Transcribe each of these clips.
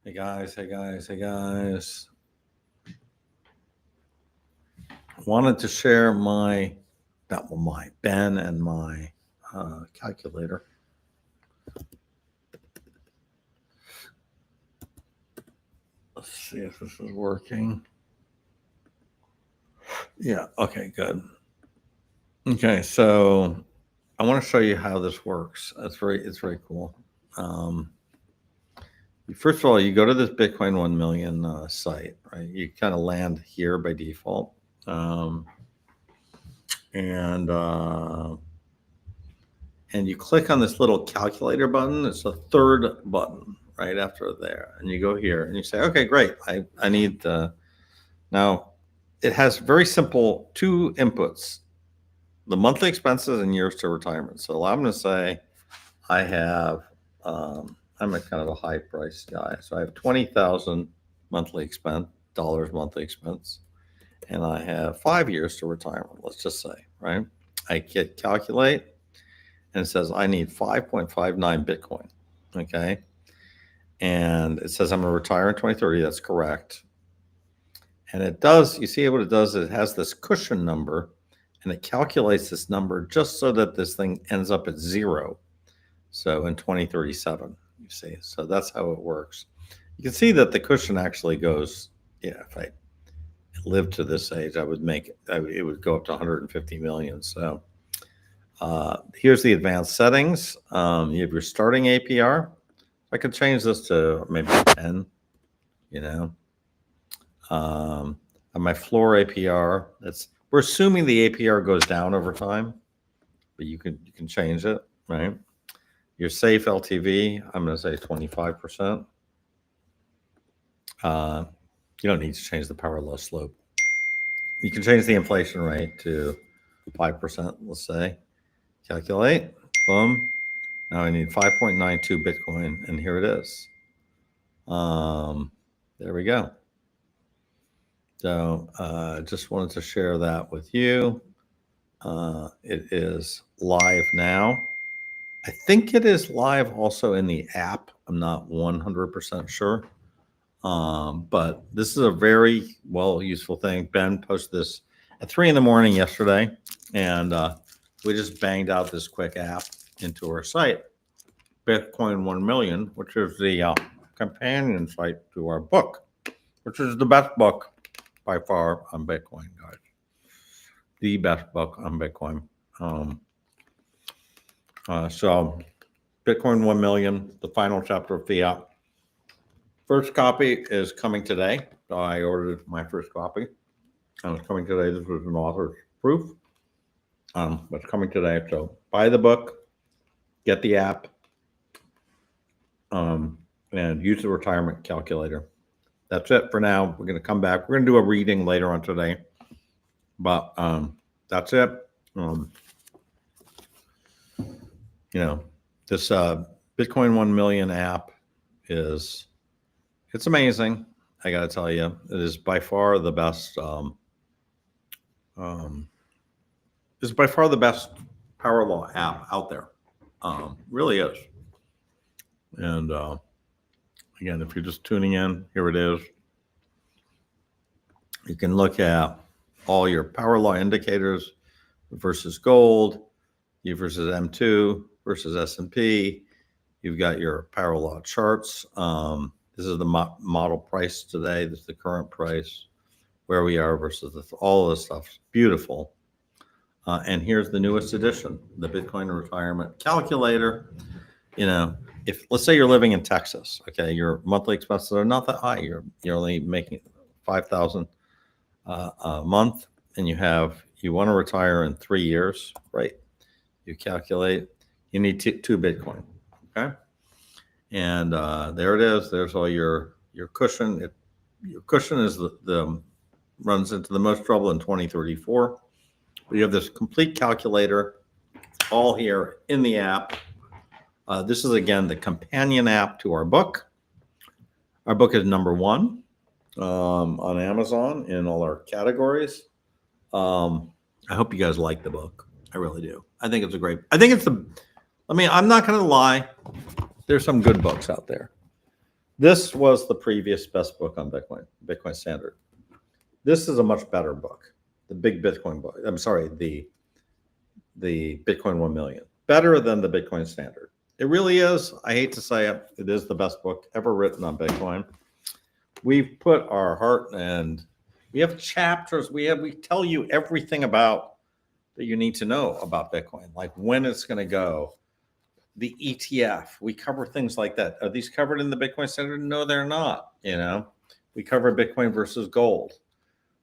Hey guys, hey guys, hey guys. Wanted to share my pen and my calculator. Let's see if this is working. Yeah, okay, good. Okay, so I want to show you how this works. It's very cool. First of all, you go to this Bitcoin 1 million site, right? You kind of land here by default. And you click on this little calculator button. It's the third button right after there. And you go here and you say, okay, great. I need now it has very simple two inputs, the monthly expenses and years to retirement. So I'm going to say I have, I'm a kind of a high price guy. So I have 20,000 monthly expense, dollars monthly expense. And I have 5 years to retirement, let's just say, right? I hit calculate and it says I need 5.59 Bitcoin, okay? And it says I'm going to retire in 2030. That's correct. And it does, you see what it does? It has this cushion number and it calculates this number just so that this thing ends up at 0. So in 2037, you see. So that's how it works. You can see that the cushion actually goes, yeah, if I lived to this age, I would make it, it would go up to 150 million. So here's the advanced settings. You have your starting APR. I could change this to maybe 10, you know. On my floor APR, we're assuming the APR goes down over time, but you can change it, right? Your safe LTV, I'm going to say 25%. You don't need to change the power law slope. You can change the inflation rate to 5%, let's say. Calculate, boom. Now I need 5.92 Bitcoin, and here it is. There we go. So just wanted to share that with you. It is live now. I think it is live also in the app. I'm not 100% sure. But this is a very useful thing. Ben posted this at 3 a.m. yesterday, and we just banged out this quick app into our site, Bitcoin 1 million, which is the companion site to our book, which is the best book by far on Bitcoin, guys. The best book on Bitcoin. So Bitcoin 1 million, the final chapter of Fiat. First copy is coming today. I ordered my first copy. It's coming today. This was an author's proof. But it's coming today. So buy the book, get the app, and use the retirement calculator. That's it for now. We're going to come back. We're going to do a reading later on today. But that's it. This Bitcoin 1 million app it's amazing. I got to tell you, it is by far the best. It's by far the best power law app out there. Really is. And again, if you're just tuning in, here it is. You can look at all your power law indicators versus gold, versus M2 versus S&P. You've got your power law charts. This is the model price today. This is the current price, where we are versus all of this stuff. It's beautiful. And here's the newest edition, the Bitcoin Retirement Calculator. If let's say you're living in Texas, okay, your monthly expenses are not that high. You're only making $5,000 a month, and you want to retire in 3 years, right? You calculate. You need two Bitcoin, okay? And there it is. There's all your cushion. Your cushion is runs into the most trouble in 2034. But you have this complete calculator all here in the app. This is, again, the companion app to our book. Our book is #1 on Amazon in all our categories. I hope you guys like the book. I really do. I think I'm not going to lie. There's some good books out there. This was the previous best book on Bitcoin Standard. This is a much better book, the Big Bitcoin book. I'm sorry, the Bitcoin 1 Million. Better than the Bitcoin Standard. It really is. I hate to say it. It is the best book ever written on Bitcoin. We've put our heart and we have chapters. We tell you everything about that you need to know about Bitcoin, like when it's going to go, the ETF. We cover things like that. Are these covered in the Bitcoin Standard? No, they're not. We cover Bitcoin versus gold.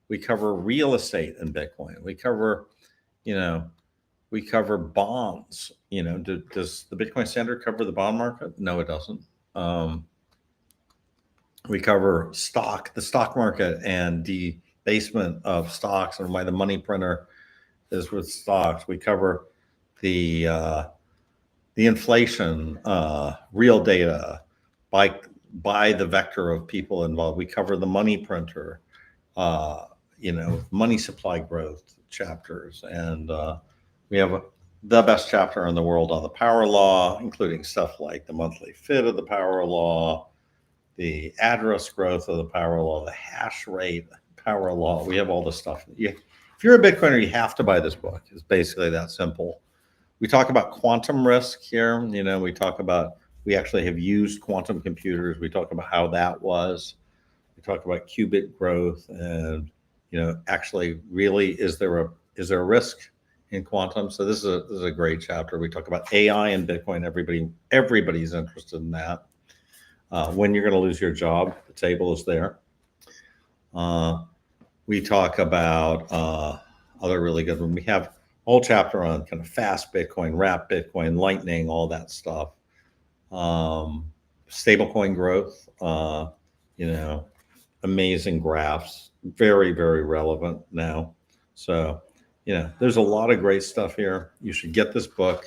We cover real estate in Bitcoin. We cover, we cover bonds. Does the Bitcoin Standard cover the bond market? No, it doesn't. We cover the stock market and debasement of stocks and why the money printer is with stocks. We cover the inflation, real data by the vector of people involved. We cover the money printer, money supply growth chapters. And we have the best chapter in the world on the power law, including stuff like the monthly fit of the power law, the address growth of the power law, the hash rate power law. We have all this stuff. If you're a Bitcoiner, you have to buy this book. It's basically that simple. We talk about quantum risk here. We actually have used quantum computers. We talk about how that was. We talk about qubit growth and, actually really, is there a risk in quantum? So this is a great chapter. We talk about AI and Bitcoin. Everybody's interested in that. When you're going to lose your job, the table is there. We talk about other really good ones. We have a whole chapter on kind of fast Bitcoin, wrap Bitcoin, Lightning, all that stuff. Stablecoin growth, amazing graphs, very, very relevant now. So, there's a lot of great stuff here. You should get this book.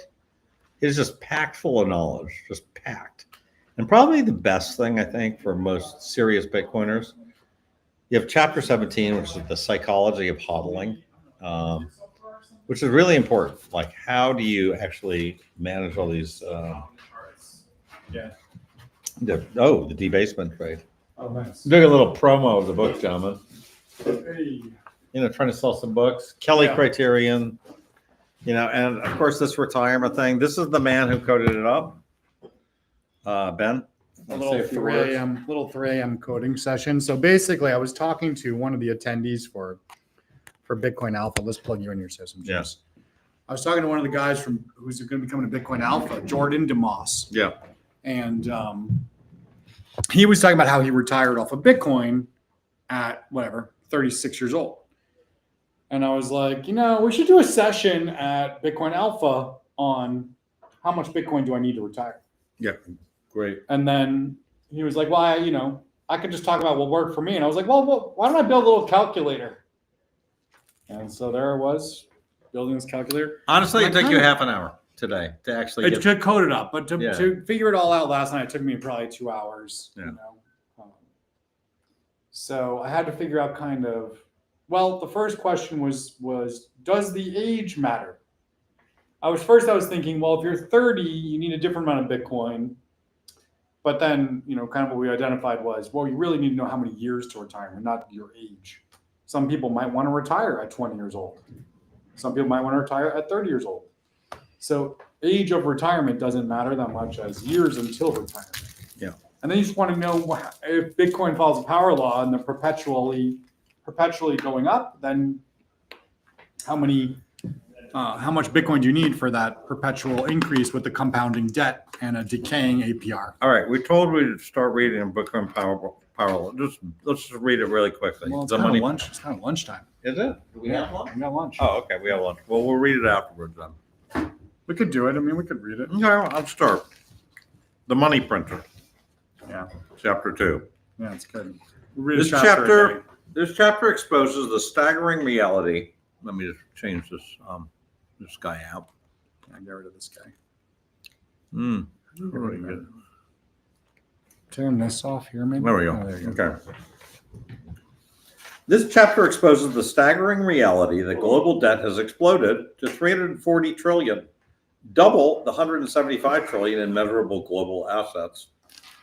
It's just packed full of knowledge, just packed. And probably the best thing, I think, for most serious Bitcoiners, you have chapter 17, which is the psychology of hodling, which is really important. Like, how do you actually manage all these? The debasement trade. Oh, nice. Doing a little promo of the book, gentlemen. Hey. Trying to sell some books. Kelly Yeah. Criterion, and of course this retirement thing. This is the man who coded it up. Ben? A little 3 a.m. coding session. So basically, I was talking to one of the attendees for Bitcoin Alpha. Let's plug you in your system. Yes. I was talking to one of the guys who's going to be coming to Bitcoin Alpha, Jordan DeMoss. Yeah. And he was talking about how he retired off of Bitcoin at 36 years old. And I was like, we should do a session at Bitcoin Alpha on how much Bitcoin do I need to retire? Yeah. Great. And then he was like, well, I could just talk about what worked for me. And I was like, well, why don't I build a little calculator? And so there I was building this calculator. Honestly, it took you half an hour today to actually to code it up, but to figure it all out last night, it took me probably 2 hours. Yeah. So I had to figure out the first question was does the age matter? I was thinking, well, if you're 30, you need a different amount of Bitcoin. But then, kind of what we identified was, well, you really need to know how many years to retirement, not your age. Some people might want to retire at 20 years old. Some people might want to retire at 30 years old. So age of retirement doesn't matter that much as years until retirement. Yeah. And then you just want to know if Bitcoin follows the power law and they're perpetually going up, then how much Bitcoin do you need for that perpetual increase with the compounding debt and a decaying APR? All right, we told we to start reading Bitcoin power. Let's just read it really quickly. Well, it's kind of lunchtime. Is it? Do we have lunch? We got lunch. Oh, okay, we have lunch. Well, we'll read it afterwards then. We could do it. I mean, we could read it. Okay, I'll start. The money printer. Yeah. Chapter 2. Yeah, it's good. This chapter exposes the staggering reality. Let me just change this guy out. I get rid of this guy. Really good. Turn this off here, maybe. There we go. Oh, there you go. Okay. This chapter exposes the staggering reality that global debt has exploded to 340 trillion, double the 175 trillion in measurable global assets.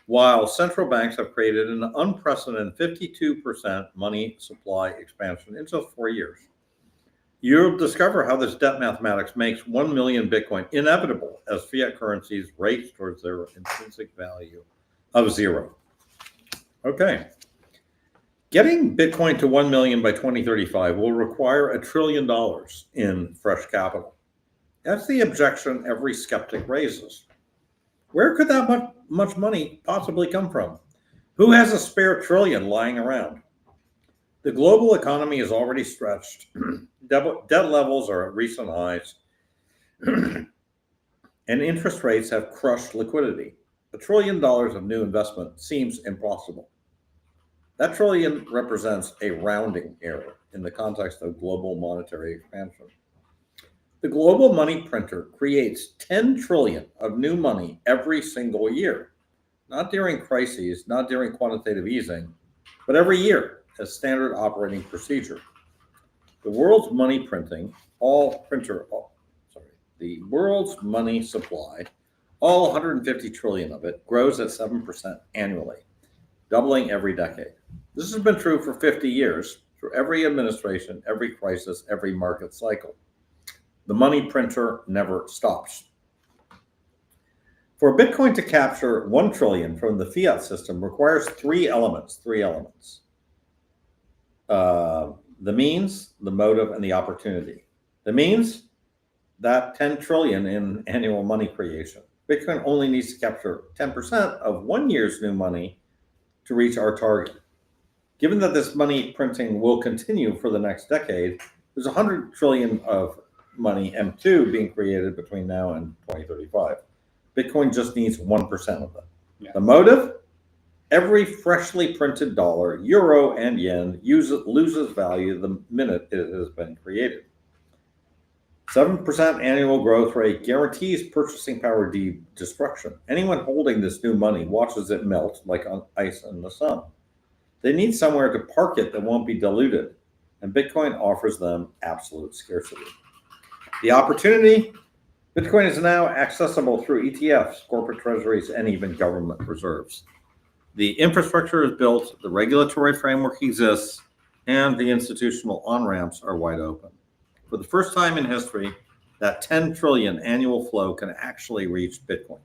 while central banks have created an unprecedented 52% money supply expansion in just 4 years. You'll discover how this debt mathematics makes 1 million Bitcoin inevitable as fiat currencies race towards their intrinsic value of zero. Okay. Getting Bitcoin to 1 million by 2035 will require $1 trillion in fresh capital. That's the objection every skeptic raises. Where could that much money possibly come from? Who has a spare trillion lying around? The global economy is already stretched. Debt levels are at recent highs, and interest rates have crushed liquidity. $1 trillion of new investment seems impossible. That trillion represents a rounding error in the context of global monetary expansion. The global money printer creates 10 trillion of new money every single year, not during crises, not during quantitative easing, but every year as standard operating procedure. The world's money printing, the world's money supply, all 150 trillion of it, grows at 7% annually, doubling every decade. This has been true for 50 years, through every administration, every crisis, every market cycle. The money printer never stops. For Bitcoin to capture 1 trillion from the fiat system requires three elements. The means, the motive, and the opportunity. The means, that 10 trillion in annual money creation. Bitcoin only needs to capture 10% of 1 year's new money to reach our target. Given that this money printing will continue for the next decade, there's 100 trillion of money, M2, being created between now and 2035. Bitcoin just needs 1% of that. Yeah. The motive? Every freshly printed dollar, euro, and yen loses value the minute it has been created. 7% annual growth rate guarantees purchasing power destruction. Anyone holding this new money watches it melt like ice in the sun. They need somewhere to park it that won't be diluted, and Bitcoin offers them absolute scarcity. The opportunity? Bitcoin is now accessible through ETFs, corporate treasuries, and even government reserves. The infrastructure is built, the regulatory framework exists, and the institutional on-ramps are wide open. For the first time in history, that 10 trillion annual flow can actually reach Bitcoin.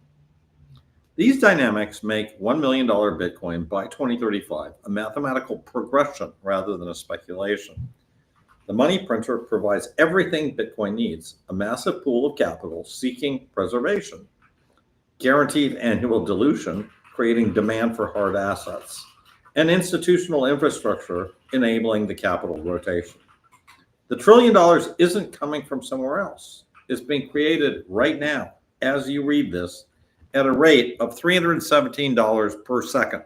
These dynamics make $1 million Bitcoin by 2035 a mathematical progression rather than a speculation. The money printer provides everything Bitcoin needs: a massive pool of capital seeking preservation, guaranteed annual dilution, creating demand for hard assets, and institutional infrastructure enabling the capital rotation. The $1 trillion isn't coming from somewhere else. It's being created right now, as you read this, at a rate of $317 per second.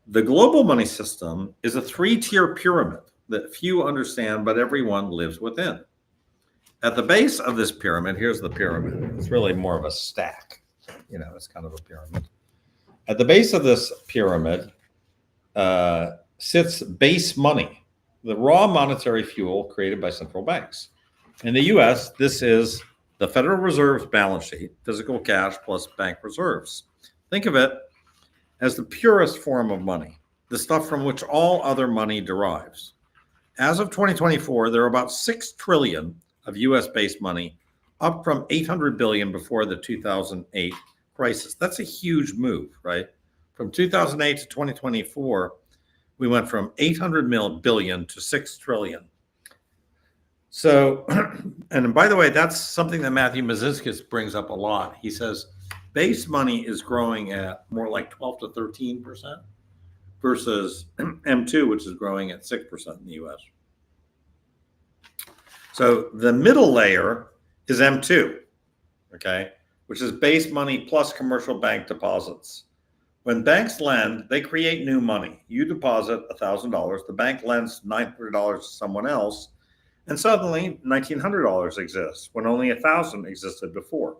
The global money system is a three-tier pyramid that few understand, but everyone lives within. At the base of this pyramid, here's the pyramid. It's really more of a stack. It's kind of a pyramid. At the base of this pyramid sits base money, the raw monetary fuel created by central banks. In the US, this is the Federal Reserve's balance sheet, physical cash plus bank reserves. Think of it as the purest form of money, the stuff from which all other money derives. As of 2024, there are about 6 trillion of US-based money, up from 800 billion before the 2008 crisis. That's a huge move, right? From 2008 to 2024, we went from 800 billion to 6 trillion. So, and by the way, that's something that Matthew Maziskis brings up a lot. He says base money is growing at more like 12 to 13% versus M2, which is growing at 6% in the US. So the middle layer is M2, okay, which is base money plus commercial bank deposits. When banks lend, they create new money. You deposit $1,000, the bank lends $900 to someone else, and suddenly $1,900 exists when only $1,000 existed before.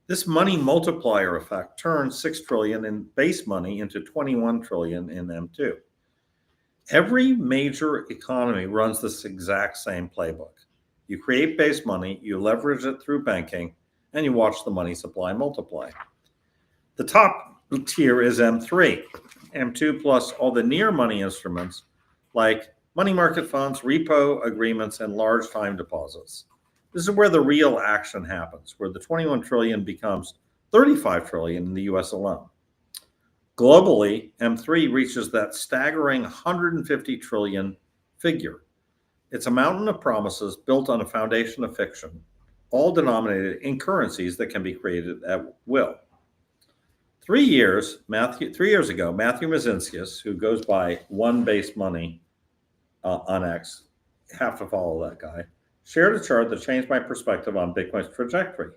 This money multiplier effect turns 6 trillion in base money into 21 trillion in M2. Every major economy runs this exact same playbook. You create base money, you leverage it through banking, and you watch the money supply multiply. The top tier is M3, M2 plus all the near money instruments like money market funds, repo agreements, and large time deposits. This is where the real action happens, where the 21 trillion becomes 35 trillion in the US alone. Globally, M3 reaches that staggering 150 trillion figure. It's a mountain of promises built on a foundation of fiction, all denominated in currencies that can be created at will. 3 years ago, Matthew Mazinskis, who goes by One Base Money on X, have to follow that guy, shared a chart that changed my perspective on Bitcoin's trajectory.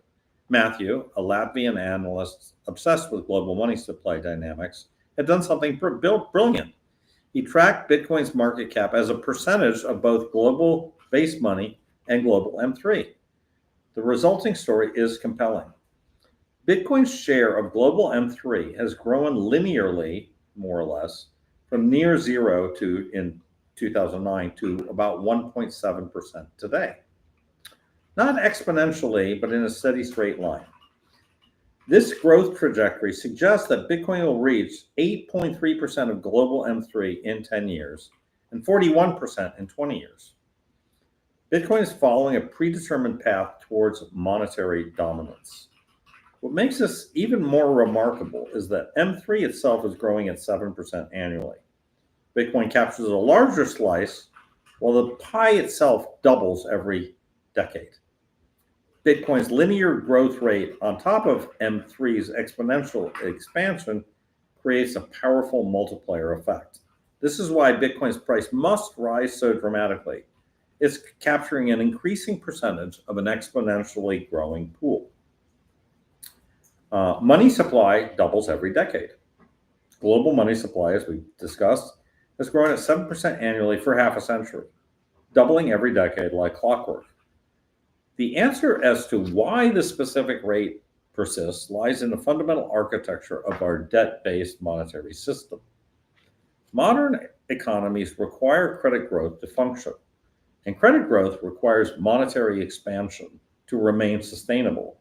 Matthew, a Latvian analyst obsessed with global money supply dynamics, had done something brilliant. He tracked Bitcoin's market cap as a percentage of both global base money and global M3. The resulting story is compelling. Bitcoin's share of global M3 has grown linearly, more or less, from near zero in 2009 to about 1.7% today. Not exponentially, but in a steady straight line. This growth trajectory suggests that Bitcoin will reach 8.3% of global M3 in 10 years and 41% in 20 years. Bitcoin is following a predetermined path towards monetary dominance. What makes this even more remarkable is that M3 itself is growing at 7% annually. Bitcoin captures a larger slice, while the pie itself doubles every decade. Bitcoin's linear growth rate on top of M3's exponential expansion creates a powerful multiplier effect. This is why Bitcoin's price must rise so dramatically. It's capturing an increasing percentage of an exponentially growing pool. Money supply doubles every decade. Global money supply, as we discussed, has grown at 7% annually for half a century, doubling every decade like clockwork. The answer as to why the specific rate persists lies in the fundamental architecture of our debt-based monetary system. Modern economies require credit growth to function, and credit growth requires monetary expansion to remain sustainable.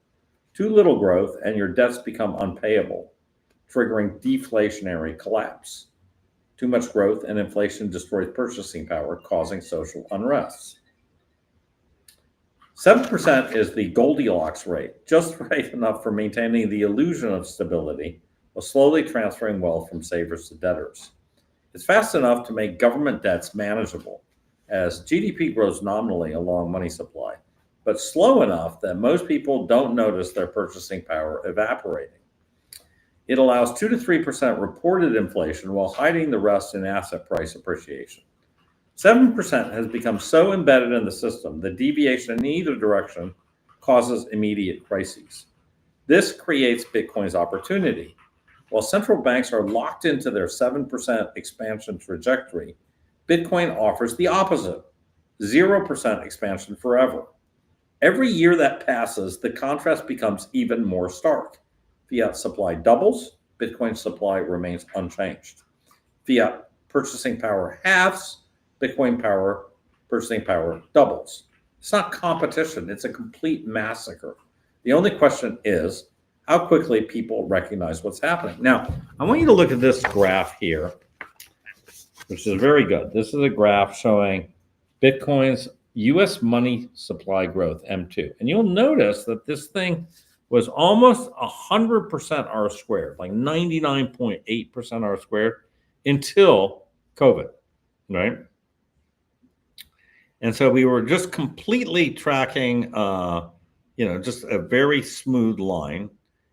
Too little growth and your debts become unpayable, triggering deflationary collapse. Too much growth and inflation destroys purchasing power, causing social unrest. 7% is the Goldilocks rate, just right enough for maintaining the illusion of stability while slowly transferring wealth from savers to debtors. It's fast enough to make government debts manageable as GDP grows nominally along money supply, but slow enough that most people don't notice their purchasing power evaporating. It allows 2 to 3% reported inflation while hiding the rest in asset price appreciation. 7% has become so embedded in the system that deviation in either direction causes immediate crises. This creates Bitcoin's opportunity. While central banks are locked into their 7% expansion trajectory, Bitcoin offers the opposite, 0% expansion forever. Every year that passes, the contrast becomes even more stark. Fiat supply doubles, Bitcoin supply remains unchanged. Fiat purchasing power halves, Bitcoin purchasing power doubles. It's not competition, it's a complete massacre. The only question is how quickly people recognize what's happening. Now, I want you to look at this graph here, which is very good. This is a graph showing Bitcoin's US money supply growth, M2. And you'll notice that this thing was almost 100% R squared, like 99.8% R squared until COVID, right? And so we were just completely tracking, just a very smooth line.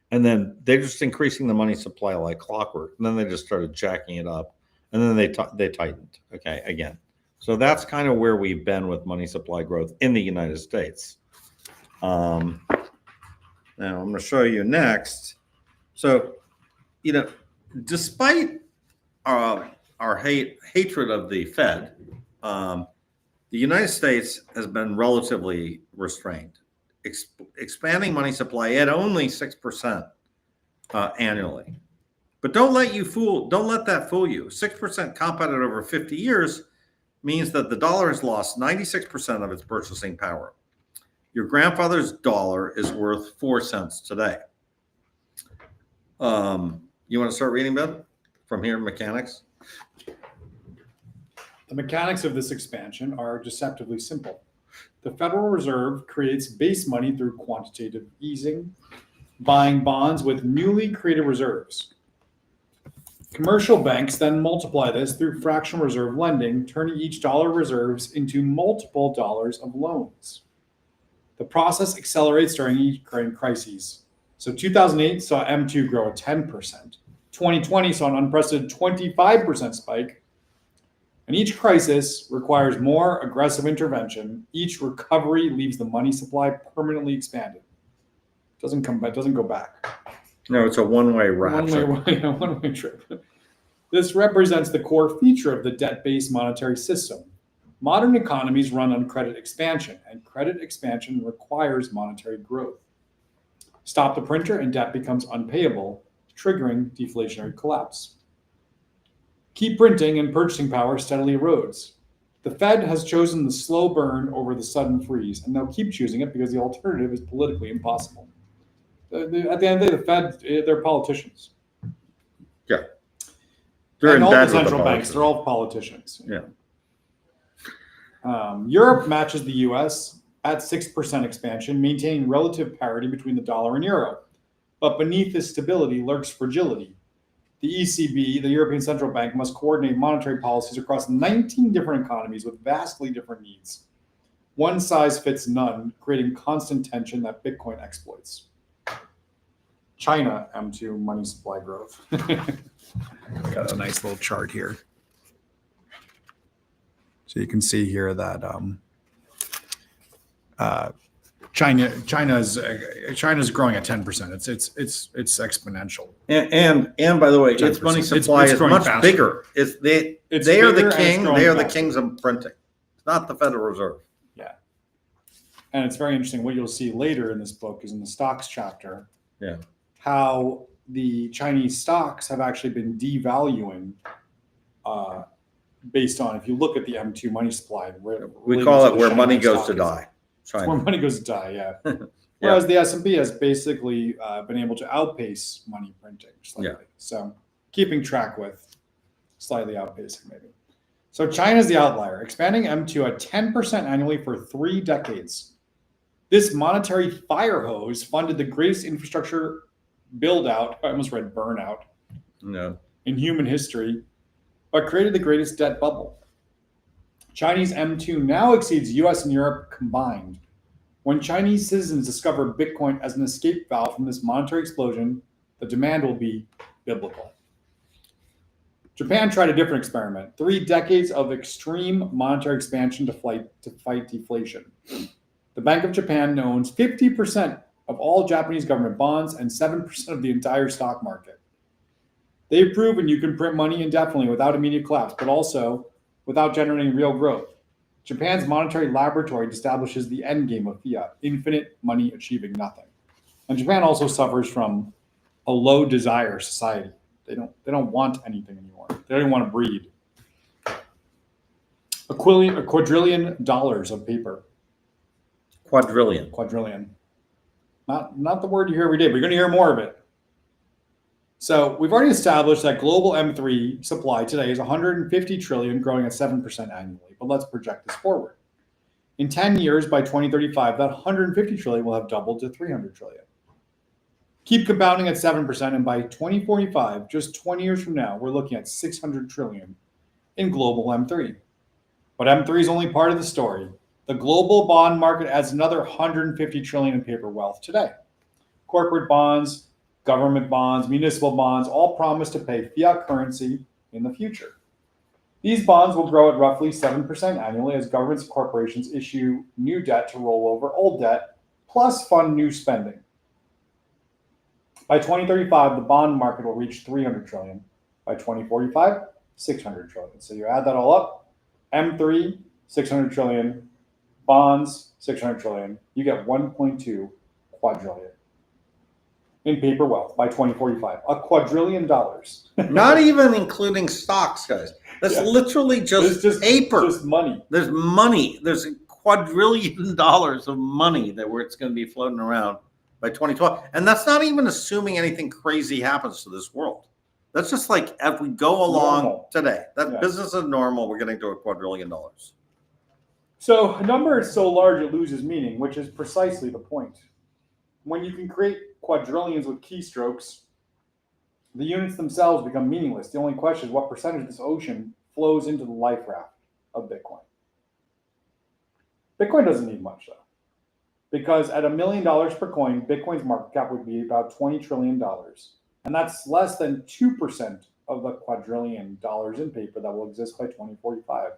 And then they're just increasing the money supply like clockwork. And then they just started jacking it up. And then they tightened, okay, again. So that's kind of where we've been with money supply growth in the United States. Now I'm going to show you next. So, despite our hatred of the Fed, the United States has been relatively restrained, expanding money supply at only 6% annually. But don't let that fool you. 6% compounded over 50 years means that the dollar has lost 96% of its purchasing power. Your grandfather's dollar is worth 4 cents today. You want to start reading about it from here, mechanics? The mechanics of this expansion are deceptively simple. The Federal Reserve creates base money through quantitative easing, buying bonds with newly created reserves. Commercial banks then multiply this through fractional reserve lending, turning each dollar of reserves into multiple dollars of loans. The process accelerates during each crises. So 2008 saw M2 grow at 10%. 2020 saw an unprecedented 25% spike. And each crisis requires more aggressive intervention. Each recovery leaves the money supply permanently expanded. Doesn't go back. No, it's a one-way ratchet. One-way trip. This represents the core feature of the debt-based monetary system. Modern economies run on credit expansion, and credit expansion requires monetary growth. Stop the printer and debt becomes unpayable, triggering deflationary collapse. Keep printing and purchasing power steadily erodes. The Fed has chosen the slow burn over the sudden freeze, and they'll keep choosing it because the alternative is politically impossible. At the end of the day, the Fed, they're politicians. Yeah. They're and in all bed the with central the banks, they're all politicians. Yeah. Europe matches the US at 6% expansion, maintaining relative parity between the dollar and euro. But beneath this stability lurks fragility. The ECB, the European Central Bank, must coordinate monetary policies across 19 different economies with vastly different needs. One size fits none, creating constant tension that Bitcoin exploits. China, M2 money supply growth. Got a nice little chart here. So you can see here that China's growing at 10%. It's exponential. And by the way, its 10%. money supply is much faster. bigger. They are the king. They are the kings of printing. It's not the Federal Reserve. Yeah, and it's very interesting. What you'll see later in this book is in the stocks chapter. Yeah, how the Chinese stocks have actually been devaluing. Based on, if you look at the M2 money supply, we call it where money goes to die. It's where money goes to die, yeah. Whereas the S&P has basically been able to outpace money printing slightly. Yeah. So keeping track with, slightly outpacing maybe. So China's the outlier, expanding M2 at 10% annually for 3 decades. This monetary fire hose funded the greatest infrastructure build out, I almost read burnout, in human history, but created the greatest debt bubble. Chinese M2 now exceeds US and Europe combined. When Chinese citizens discover Bitcoin as an escape valve from this monetary explosion, the demand will be biblical. Japan tried a different experiment, 3 decades of extreme monetary expansion to fight deflation. The Bank of Japan owns 50% of all Japanese government bonds and 7% of the entire stock market. They've proven you can print money indefinitely without immediate collapse, but also without generating real growth. Japan's monetary laboratory establishes the end game of fiat, infinite money achieving nothing. And Japan also suffers from a low desire society. They don't want anything anymore. They don't even want to breed. A quadrillion dollars of paper. Quadrillion. Not the word you hear every day, but you're going to hear more of it. So we've already established that global M3 supply today is 150 trillion, growing at 7% annually. But let's project this forward. In 10 years, by 2035, that 150 trillion will have doubled to 300 trillion. Keep compounding at 7%, and by 2045, just 20 years from now, we're looking at 600 trillion in global M3. But M3 is only part of the story. The global bond market adds another 150 trillion in paper wealth today. Corporate bonds, government bonds, municipal bonds, all promise to pay fiat currency in the future. These bonds will grow at roughly 7% annually as governments and corporations issue new debt to roll over old debt, plus fund new spending. By 2035, the bond market will reach 300 trillion. By 2045, 600 trillion. So you add that all up, M3, 600 trillion, bonds, 600 trillion, you get 1.2 quadrillion in paper wealth by 2045. A quadrillion dollars. Not even including stocks, guys. That's literally just paper. Just money. There's money. There's $1 quadrillion of money that where it's going to be floating around by 2012. And that's not even assuming anything crazy happens to this world. That's just like if we go along Normal. today, that Yeah. business is normal, we're getting to $2 quadrillion. So a number is so large it loses meaning, which is precisely the point. When you can create quadrillions with keystrokes, the units themselves become meaningless. The only question is what percentage of this ocean flows into the life raft of Bitcoin. Bitcoin doesn't need much, though, because at $1 million per coin, Bitcoin's market cap would be about $20 trillion. And that's less than 2% of the quadrillion dollars in paper that will exist by 2045.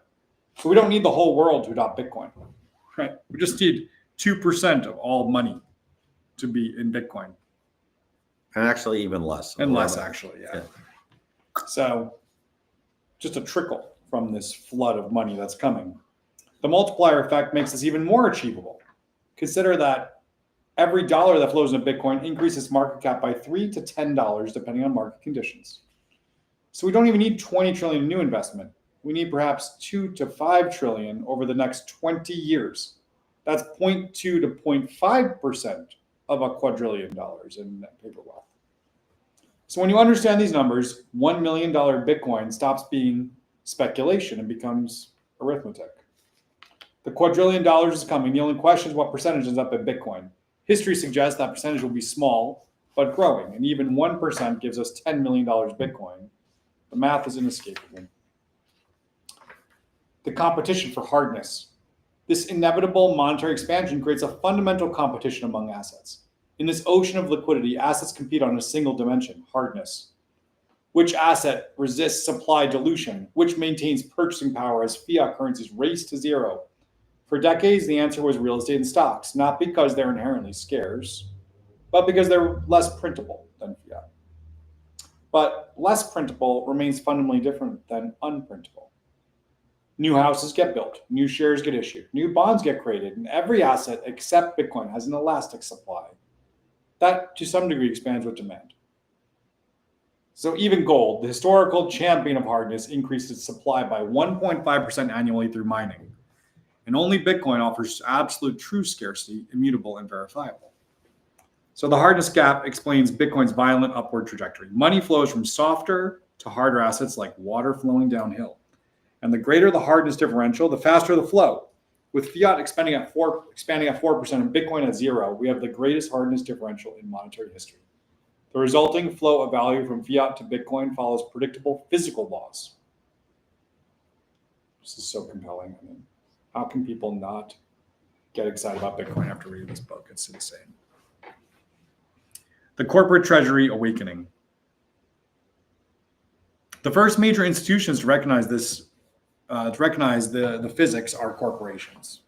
So we don't need the whole world to adopt Bitcoin, right? We just need 2% of all money to be in Bitcoin. And actually even less. And less, actually, yeah. So just a trickle from this flood of money that's coming. The multiplier effect makes this even more achievable. Consider that every dollar that flows into Bitcoin increases market cap by $3 to $10, depending on market conditions. So we don't even need 20 trillion in new investment. We need perhaps 2 to 5 trillion over the next 20 years. That's 0.2 to 0.5% of $1 quadrillion in net paper wealth. So when you understand these numbers, $1 million Bitcoin stops being speculation and becomes arithmetic. The $1 quadrillion is coming. The only question is what percentage ends up in Bitcoin. History suggests that percentage will be small, but growing. And even 1% gives us $10 million Bitcoin. The math is inescapable. The competition for hardness. This inevitable monetary expansion creates a fundamental competition among assets. In this ocean of liquidity, assets compete on a single dimension, hardness. Which asset resists supply dilution? Which maintains purchasing power as fiat currencies race to zero? For decades, the answer was real estate and stocks, not because they're inherently scarce, but because they're less printable than fiat. But less printable remains fundamentally different than unprintable. New houses get built, new shares get issued, new bonds get created, and every asset except Bitcoin has an elastic supply. That, to some degree, expands with demand. So even gold, the historical champion of hardness, increased its supply by 1.5% annually through mining. And only Bitcoin offers absolute true scarcity, immutable and verifiable. So the hardness gap explains Bitcoin's violent upward trajectory. Money flows from softer to harder assets like water flowing downhill. And the greater the hardness differential, the faster the flow. With fiat expanding at 4% and Bitcoin at 0, we have the greatest hardness differential in monetary history. The resulting flow of value from fiat to Bitcoin follows predictable physical laws. This is so compelling. I mean, how can people not get excited about Bitcoin after reading this book? It's insane. The corporate treasury awakening. The first major institutions to recognize this, the physics, are corporations.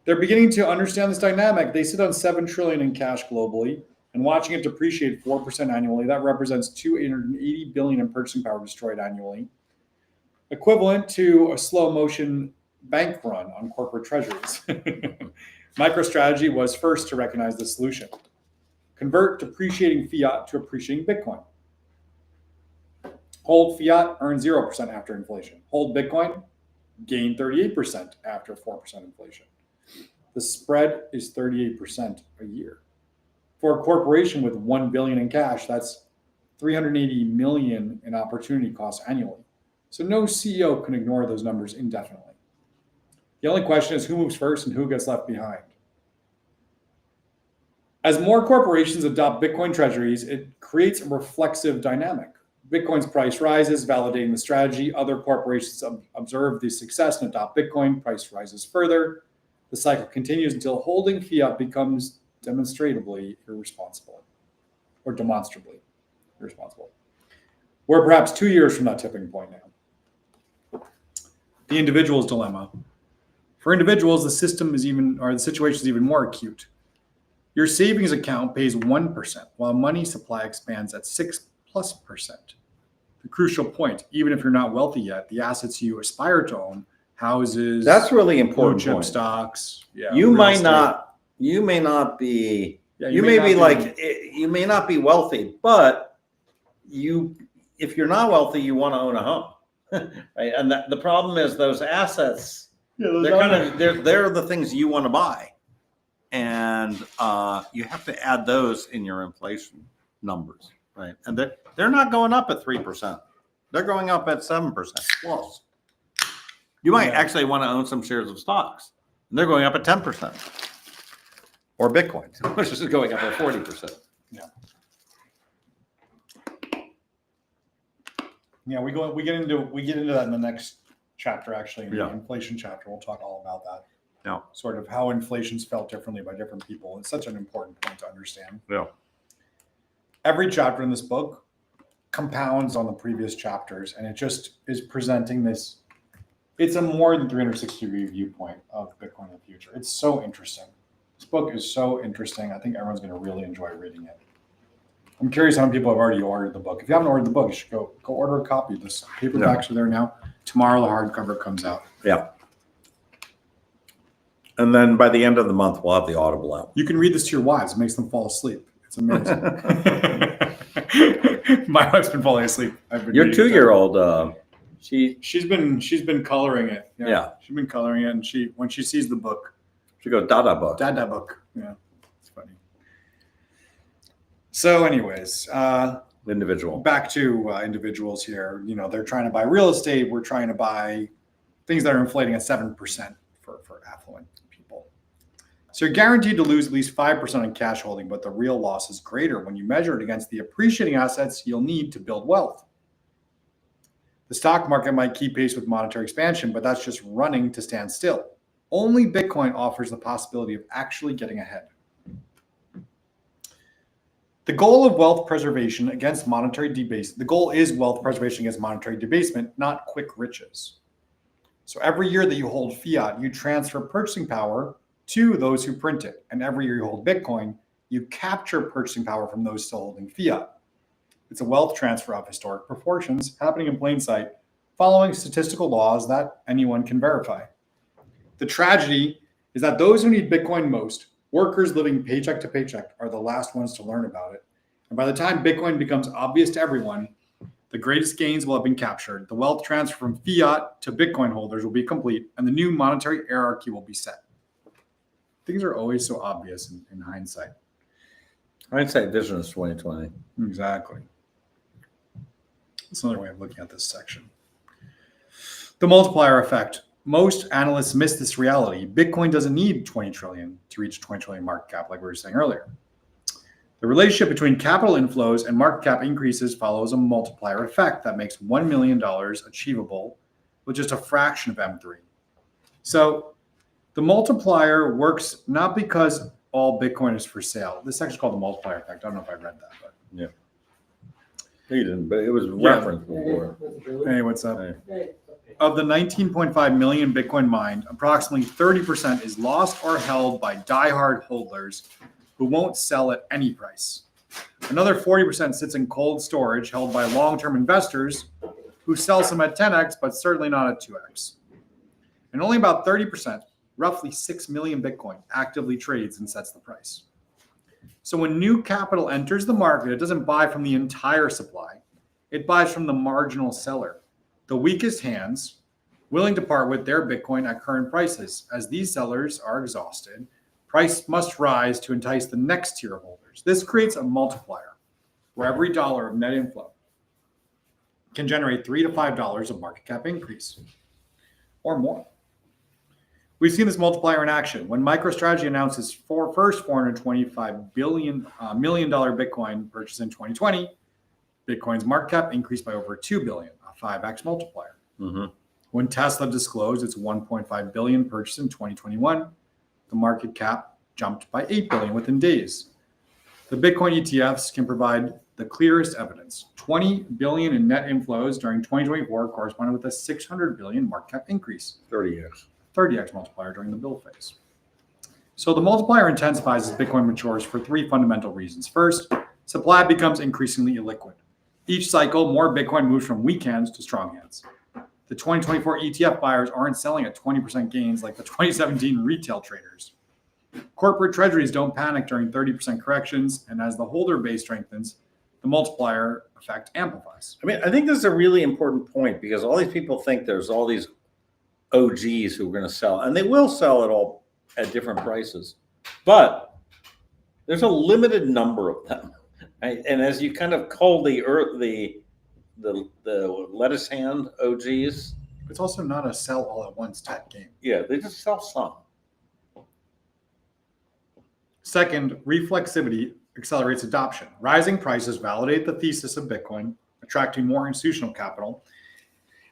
They're beginning to understand this dynamic. They sit on $7 trillion in cash globally, and watching it depreciate 4% annually, that represents $280 billion in purchasing power destroyed annually, equivalent to a slow motion bank run on corporate treasuries. MicroStrategy was first to recognize the solution. Convert depreciating fiat to appreciating Bitcoin. Hold fiat, earn 0% after inflation. Hold Bitcoin, gain 38% after 4% inflation. The spread is 38% a year. For a corporation with $1 billion in cash, that's $380 million in opportunity costs annually. So no CEO can ignore those numbers indefinitely. The only question is who moves first and who gets left behind. As more corporations adopt Bitcoin treasuries, it creates a reflexive dynamic. Bitcoin's price rises, validating the strategy. Other corporations observe the success and adopt Bitcoin. Price rises further. The cycle continues until holding fiat becomes demonstrably irresponsible, or demonstrably irresponsible. We're perhaps 2 years from that tipping point now. The individual's dilemma. For individuals, the situation is even more acute. Your savings account pays 1%, while money supply expands at 6+%. The crucial point, even if you're not wealthy yet, the assets you aspire to own, houses, that's really important. Blue chip stocks. Yeah, you may not be. Yeah, you may not be wealthy, but if you're not wealthy, you want to own a home, right? And the problem is those assets. Yeah, they're the things you want to buy. and you have to add those in your inflation numbers, right? And they're not going up at 3%. They're going up at 7% plus. You might actually want to own some shares of stocks, and they're going up at 10%. Or Bitcoin, which is going up at 40%. Yeah. Yeah, we get into that in the next chapter, actually, in the inflation chapter. We'll talk all about that. Yeah. Sort of how inflation's felt differently by different people. It's such an important point to understand. Yeah. Every chapter in this book compounds on the previous chapters, and it just is presenting this. It's a more than 360-degree viewpoint of Bitcoin in the future. It's so interesting. This book is so interesting. I think everyone's going to really enjoy reading it. I'm curious how many people have already ordered the book. If you haven't ordered the book, you should go order a copy. The paperbacks are there now. Tomorrow the hardcover comes out. Yeah. And then by the end of the month, we'll have the Audible out. You can read this to your wives. It makes them fall asleep. It's amazing. My wife's been falling asleep. Your 2-year-old, she's been coloring it. Yeah. She's been coloring it, and when she sees the book, she goes, Dada book. Dada book. Yeah, it's funny. So, anyways, individual. Back to individuals here. You know, they're trying to buy real estate. We're trying to buy things that are inflating at 7% for affluent people. So you're guaranteed to lose at least 5% on cash holding, but the real loss is greater when you measure it against the appreciating assets you'll need to build wealth. The stock market might keep pace with monetary expansion, but that's just running to stand still. Only Bitcoin offers the possibility of actually getting ahead. The goal of wealth preservation against monetary debasement. The goal is wealth preservation against monetary debasement, not quick riches. So every year that you hold fiat, you transfer purchasing power to those who print it. And every year you hold Bitcoin, you capture purchasing power from those still holding fiat. It's a wealth transfer of historic proportions happening in plain sight, following statistical laws that anyone can verify. The tragedy is that those who need Bitcoin most, workers living paycheck to paycheck, are the last ones to learn about it. And by the time Bitcoin becomes obvious to everyone, the greatest gains will have been captured. The wealth transfer from fiat to Bitcoin holders will be complete, and the new monetary hierarchy will be set. Things are always so obvious in hindsight. Hindsight vision is 2020. Exactly. That's another way of looking at this section. The multiplier effect. Most analysts miss this reality. Bitcoin doesn't need 20 trillion to reach 20 trillion market cap, like we were saying earlier. The relationship between capital inflows and market cap increases follows a multiplier effect that makes $1 million achievable with just a fraction of M3. So the multiplier works not because all Bitcoin is for sale. This section is called the multiplier effect. I don't know if I read that, but yeah. You didn't, but it was referenced before. Hey, what's up? Hey. Of the 19.5 million Bitcoin mined, approximately 30% is lost or held by diehard holders who won't sell at any price. Another 40% sits in cold storage held by long-term investors who sell some at 10x, but certainly not at 2x. And only about 30%, roughly 6 million Bitcoin, actively trades and sets the price. So when new capital enters the market, it doesn't buy from the entire supply. It buys from the marginal seller, the weakest hands, willing to part with their Bitcoin at current prices. As these sellers are exhausted, price must rise to entice the next tier of holders. This creates a multiplier where every dollar of net inflow can generate $3 to $5 of market cap increase or more. We've seen this multiplier in action. When MicroStrategy announced its first $425 million Bitcoin purchase in 2020, Bitcoin's market cap increased by over $2 billion, a 5x multiplier. Mm-hmm. When Tesla disclosed its $1.5 billion purchase in 2021, the market cap jumped by $8 billion within days. The Bitcoin ETFs can provide the clearest evidence. $20 billion in net inflows during 2024 corresponded with a $600 billion market cap increase. 30x multiplier during the bull phase. So the multiplier intensifies as Bitcoin matures for three fundamental reasons. First, supply becomes increasingly illiquid. Each cycle, more Bitcoin moves from weak hands to strong hands. The 2024 ETF buyers aren't selling at 20% gains like the 2017 retail traders. Corporate treasuries don't panic during 30% corrections, and as the holder base strengthens, the multiplier effect amplifies. I mean, I think this is a really important point because all these people think there's all these OGs who are going to sell, and they will sell it all at different prices. But there's a limited number of them. Right? And as you kind of cull the lettuce hand OGs, It's also not a sell all at once type game. yeah, they just sell some. Second, reflexivity accelerates adoption. Rising prices validate the thesis of Bitcoin, attracting more institutional capital.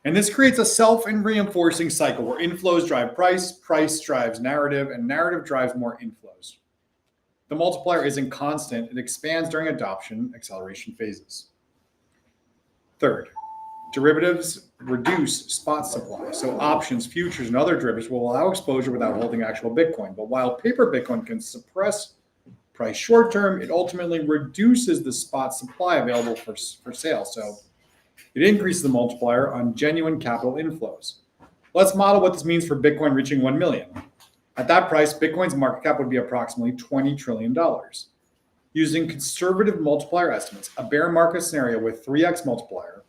And this creates a self and reinforcing cycle where inflows drive price, price drives narrative, and narrative drives more inflows. The multiplier isn't constant, it expands during adoption acceleration phases. Third, derivatives reduce spot supply. So options, futures, and other derivatives will allow exposure without holding actual Bitcoin. But while paper Bitcoin can suppress price short term, it ultimately reduces the spot supply available for sale. So it increases the multiplier on genuine capital inflows. Let's model what this means for Bitcoin reaching 1 million. At that price, Bitcoin's market cap would be approximately $20 trillion. Using conservative multiplier estimates, a bear market scenario with 3x multiplier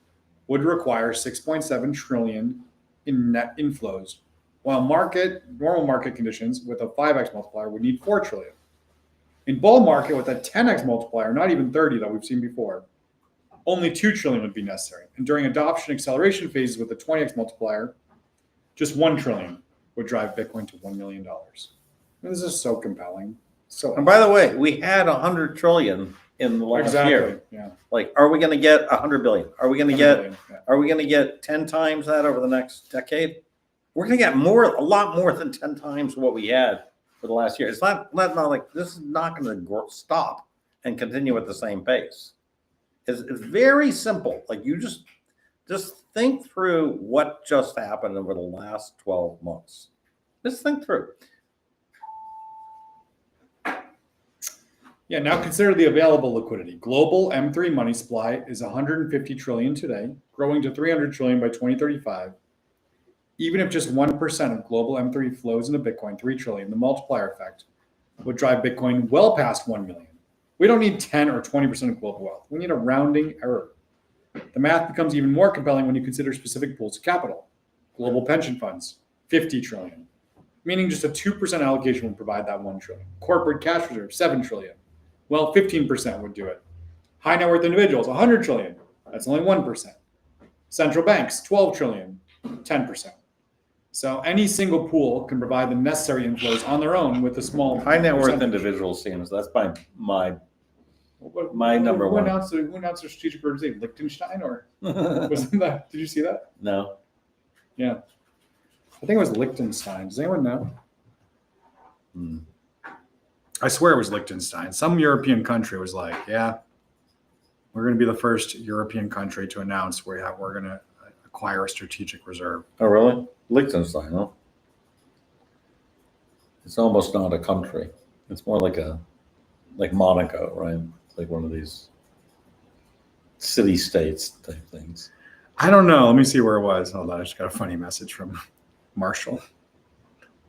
would require 6.7 trillion in net inflows, while normal market conditions with a 5x multiplier would need 4 trillion. In bull market with a 10x multiplier, not even 30 that we've seen before, only 2 trillion would be necessary. And during adoption acceleration phases with a 20x multiplier, just 1 trillion would drive Bitcoin to $1 million. This is so compelling. So, And by the way, we had 100 trillion in the last year. Yeah. Like, are we going to get 100 billion? Are we going to 100 get? billion, yeah. Are we going to get 10 times that over the next decade? We're going to get more, a lot more than 10 times what we had for the last year. It's not like this is not going to stop and continue at the same pace. It's very simple. Like, you just think through what just happened over the last 12 months. Just think through. Yeah, now consider the available liquidity. Global M3 money supply is 150 trillion today, growing to 300 trillion by 2035. Even if just 1% of global M3 flows into Bitcoin, 3 trillion, the multiplier effect would drive Bitcoin well past 1 million. We don't need 10 or 20% of global wealth. We need a rounding error. The math becomes even more compelling when you consider specific pools of capital. Global pension funds, 50 trillion, meaning just a 2% allocation would provide that 1 trillion. Corporate cash reserves, 7 trillion. Well, 15% would do it. High net worth individuals, 100 trillion. That's only 1%. Central banks, 12 trillion, 10%. So any single pool can provide the necessary inflows on their own with a small High net worth percentage. individuals seems that's my number one. Who announced their strategic priority? Liechtenstein or wasn't that? Did you see that? No. Yeah, I think it was Liechtenstein. Does anyone know? I swear it was Liechtenstein. Some European country was like, "Yeah, we're going to be the first European country to announce we're going to acquire a strategic reserve." Oh, really? Liechtenstein, huh? It's almost not a country. It's more like Monaco, right? It's like one of these city states type things. I don't know. Let me see where it was. Hold on. I just got a funny message from Marshall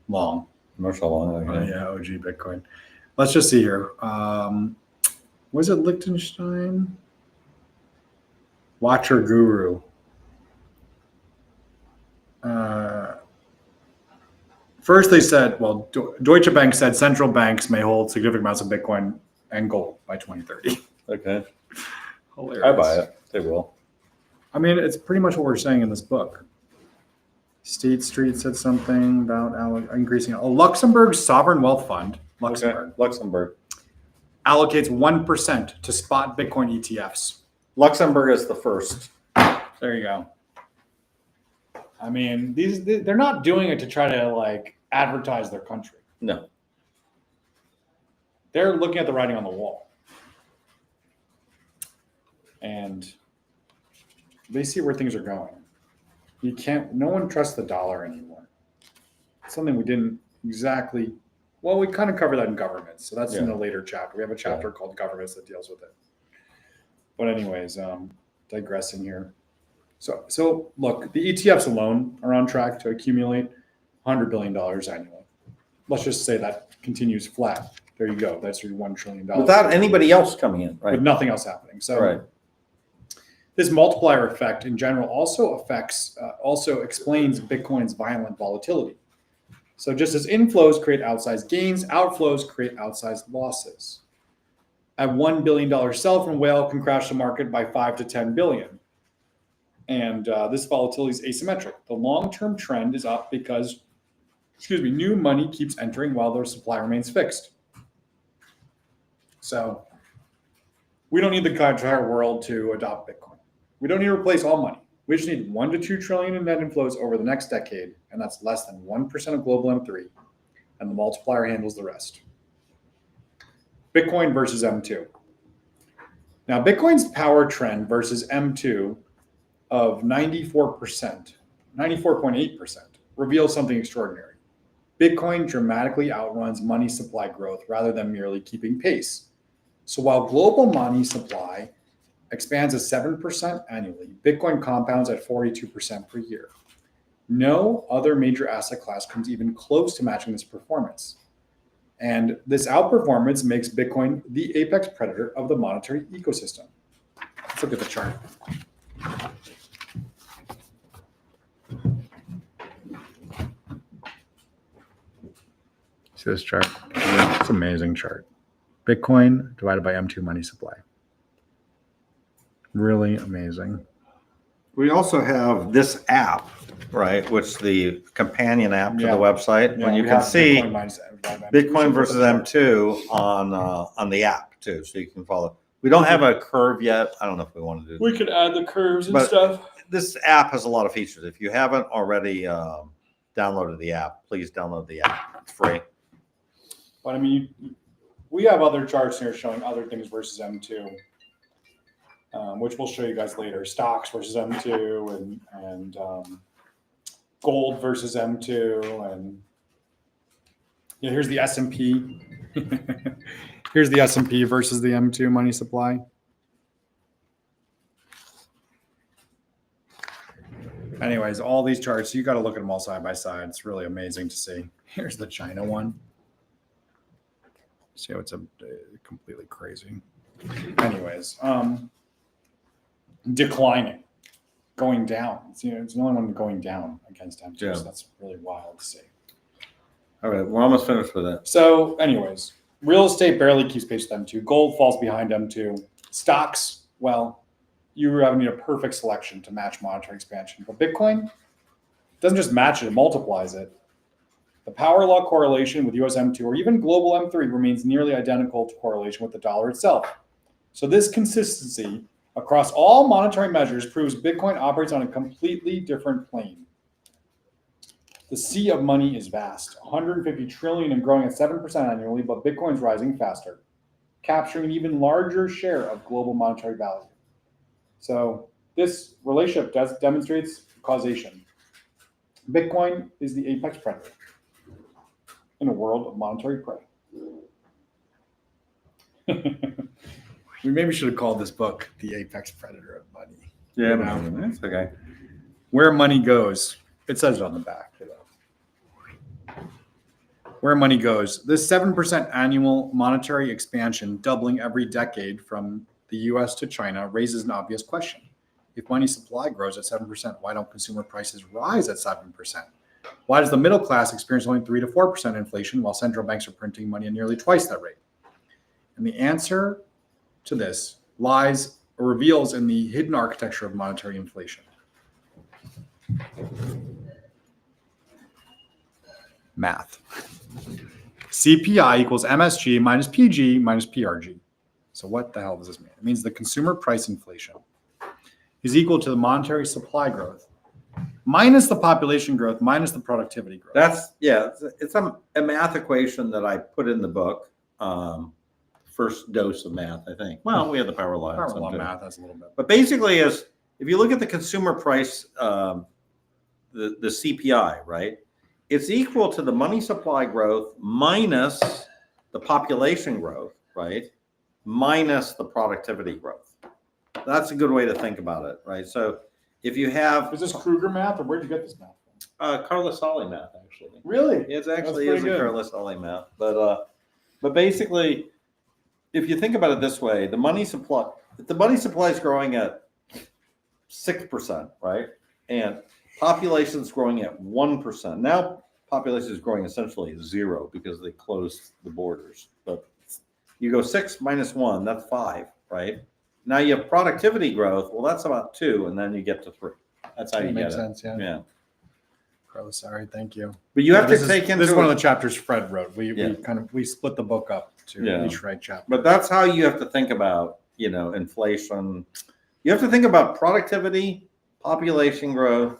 Long. Marshall Long. Okay. Yeah, OG Bitcoin. Let's just see here. Was it Liechtenstein? Watcher Guru. First, they said, well, Deutsche Bank said central banks may hold significant amounts of Bitcoin and gold by 2030. Okay. Hilarious. I buy it. They will. I mean, it's pretty much what we're saying in this book. State Street said something about increasing. A Luxembourg sovereign wealth fund, Luxembourg, Okay. Luxembourg. allocates 1% to spot Bitcoin ETFs. Luxembourg is the first. There you go. I mean, they're not doing it to try to like advertise their country. No. They're looking at the writing on the wall. And they see where things are going. No one trusts the dollar anymore. It's something we didn't exactly, well, we kind of cover that in governments. So that's in a later chapter. We have a chapter called governments that deals with it. But anyways, digressing here. So look, the ETFs alone are on track to accumulate $100 billion annually. Let's just say that continues flat. There you go. That's your $1 trillion. Without anybody else coming in, right? With nothing else happening. So right. This multiplier effect in general also explains Bitcoin's violent volatility. So just as inflows create outsized gains, outflows create outsized losses. A $1 billion sell from whale can crash the market by 5 to 10 billion. And this volatility is asymmetric. The long-term trend is up because, new money keeps entering while their supply remains fixed. So we don't need the entire world to adopt Bitcoin. We don't need to replace all money. We just need 1 to 2 trillion in net inflows over the next decade, and that's less than 1% of global M3, and the multiplier handles the rest. Bitcoin versus M2. Now, Bitcoin's power trend versus M2 of 94.8%, reveals something extraordinary. Bitcoin dramatically outruns money supply growth rather than merely keeping pace. So while global money supply expands at 7% annually, Bitcoin compounds at 42% per year. No other major asset class comes even close to matching this performance. And this outperformance makes Bitcoin the apex predator of the monetary ecosystem. Let's look at the chart. See this chart? It's an amazing chart. Bitcoin divided by M2 money supply. Really amazing. We also have this app, right, which the companion app to the website. Yeah, when you can see Bitcoin versus M2 on the app too, so you can follow. We don't have a curve yet. I don't know if we want to do that. We could add the curves and But stuff. This app has a lot of features. If you haven't already downloaded the app, please download the app. It's free. But I mean, we have other charts here showing other things versus M2. Which we'll show you guys later. Stocks versus M2 and gold versus M2. And yeah, here's the S&P. Here's the S&P versus the M2 money supply. Anyways, all these charts, you got to look at them all side by side. It's really amazing to see. Here's the China one. See how it's completely crazy. Anyways, declining, going down. It's the only one going down against M2. Yeah. So that's really wild to see. All right, we're almost finished with that. So, anyways, real estate barely keeps pace with M2. Gold falls behind M2. Stocks, well, you need a perfect selection to match monetary expansion. But Bitcoin doesn't just match it, it multiplies it. The power law correlation with US M2 or even global M3 remains nearly identical to correlation with the dollar itself. So this consistency across all monetary measures proves Bitcoin operates on a completely different plane. The sea of money is vast, 150 trillion and growing at 7% annually, but Bitcoin's rising faster, capturing an even larger share of global monetary value. So this relationship demonstrates causation. Bitcoin is the apex predator in a world of monetary prey. We maybe should have called this book The Apex Predator of Money. Yeah, that's okay. Where money goes. It says it on the back. Where money goes. This 7% annual monetary expansion, doubling every decade from the US to China, raises an obvious question. If money supply grows at 7%, why don't consumer prices rise at 7%? Why does the middle class experience only 3 to 4% inflation while central banks are printing money at nearly twice that rate? And the answer to this lies or reveals in the hidden architecture of monetary inflation. Math. CPI equals MSG minus PG minus PRG. So what the hell does this mean? It means the consumer price inflation is equal to the monetary supply growth minus the population growth minus the productivity growth. It's a math equation that I put in the book. First dose of math, I think. Well, we have the power law. Power law math, that's a little bit. But basically, if you look at the consumer price, the CPI, right? It's equal to the money supply growth minus the population growth, right? Minus the productivity growth. That's a good way to think about it, right? So if you have... Is this Kruger math, or where'd you get this math from? Carlos-Solly math, actually. Really? It actually is a Carlos-Solly math. But basically, if you think about it this way, if the money supply is growing at 6%, right? And population is growing at 1%. Now, population is growing essentially 0 because they closed the borders. But you go 6 minus 1, that's 5, right? Now you have productivity growth. Well, that's about 2, and then you get to 3. That's how you That get makes it. sense. Yeah. Yeah. Oh, sorry. Thank you. But you have this to take into this is one of the chapters Fred wrote. Yeah. We split the book up to Yeah. each right chapter. But that's how you have to think about, inflation. You have to think about productivity, population growth,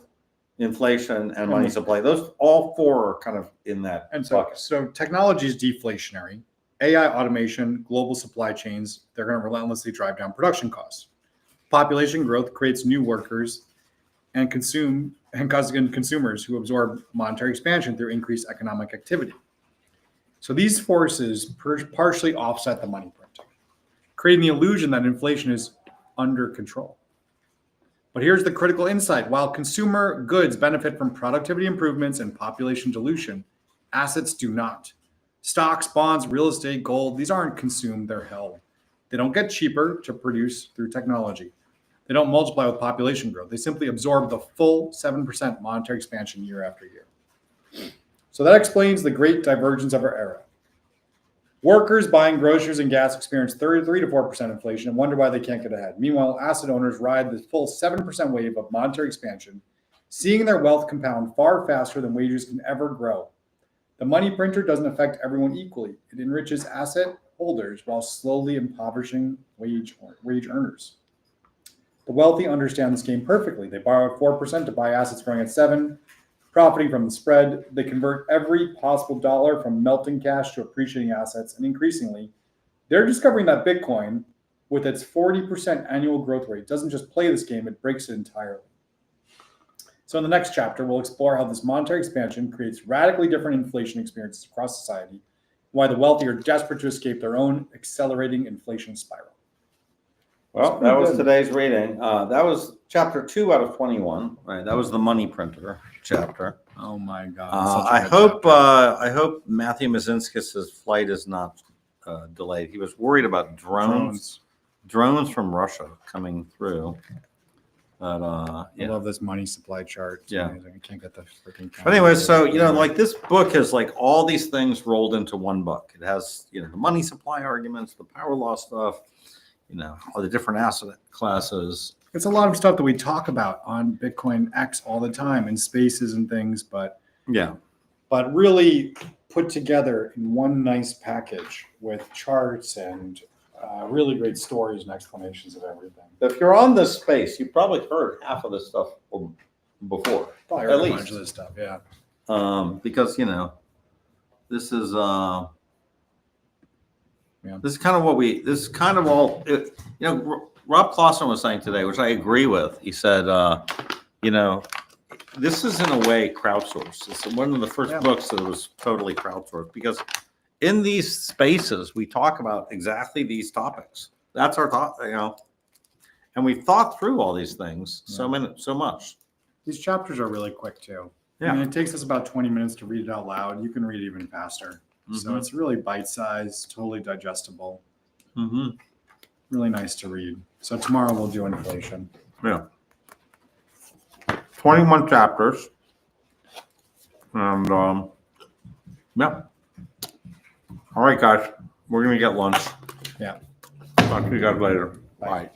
inflation, and money supply. Those all 4 are kind of in that And so technology is deflationary. AI automation, global supply chains, they're going to relentlessly drive down production costs. Population growth creates new workers and consumers who absorb monetary expansion through increased economic activity. So these forces partially offset the money printing, creating the illusion that inflation is under control. But here's the critical insight. While consumer goods benefit from productivity improvements and population dilution, assets do not. Stocks, bonds, real estate, gold, these aren't consumed, they're held. They don't get cheaper to produce through technology. They don't multiply with population growth. They simply absorb the full 7% monetary expansion year after year. So that explains the great divergence of our era. Workers buying groceries and gas experience 33 to 4% inflation and wonder why they can't get ahead. Meanwhile, asset owners ride the full 7% wave of monetary expansion, seeing their wealth compound far faster than wages can ever grow. The money printer doesn't affect everyone equally. It enriches asset holders while slowly impoverishing wage earners. The wealthy understand this game perfectly. They borrow at 4% to buy assets growing at 7%, profiting from the spread. They convert every possible dollar from melting cash to appreciating assets, and increasingly, they're discovering that Bitcoin, with its 40% annual growth rate, doesn't just play this game, it breaks it entirely. So in the next chapter, we'll explore how this monetary expansion creates radically different inflation experiences across society, why the wealthy are desperate to escape their own accelerating inflation spiral. Well, that was today's reading. That was chapter 2 out of 21. Right, that was the money printer chapter. Oh my God! I hope Matthew Mazinskis' flight is not delayed. He was worried about drones from Russia coming through. But I love this money supply chart. It's amazing. I can't get the freaking. But anyway, so like this book has like all these things rolled into one book. It has the money supply arguments, the power law stuff. All the different asset classes. It's a lot of stuff that we talk about on Bitcoin X all the time in spaces and things, but really put together in one nice package with charts and really great stories and explanations of everything. If you're on this space, you probably heard half of this stuff before. Probably heard a bunch of this stuff, yeah. Because this is. This is kind of all, Rob Clausen was saying today, which I agree with. He said, this is in a way crowdsourced. It's one of the first books that was totally crowdsourced because in these spaces, we talk about exactly these topics. That's our thought, and we've thought through all these things so much. These chapters are really quick too. Yeah. I mean, it takes us about 20 minutes to read it out loud. You can read it even faster. Mm-hmm. So it's really bite-sized, totally digestible. Mm-hmm. Really nice to read. So tomorrow we'll do inflation. Yeah. 21 chapters. And yeah. All right, guys. We're going to get lunch. Yeah. Talk to you guys later. Bye.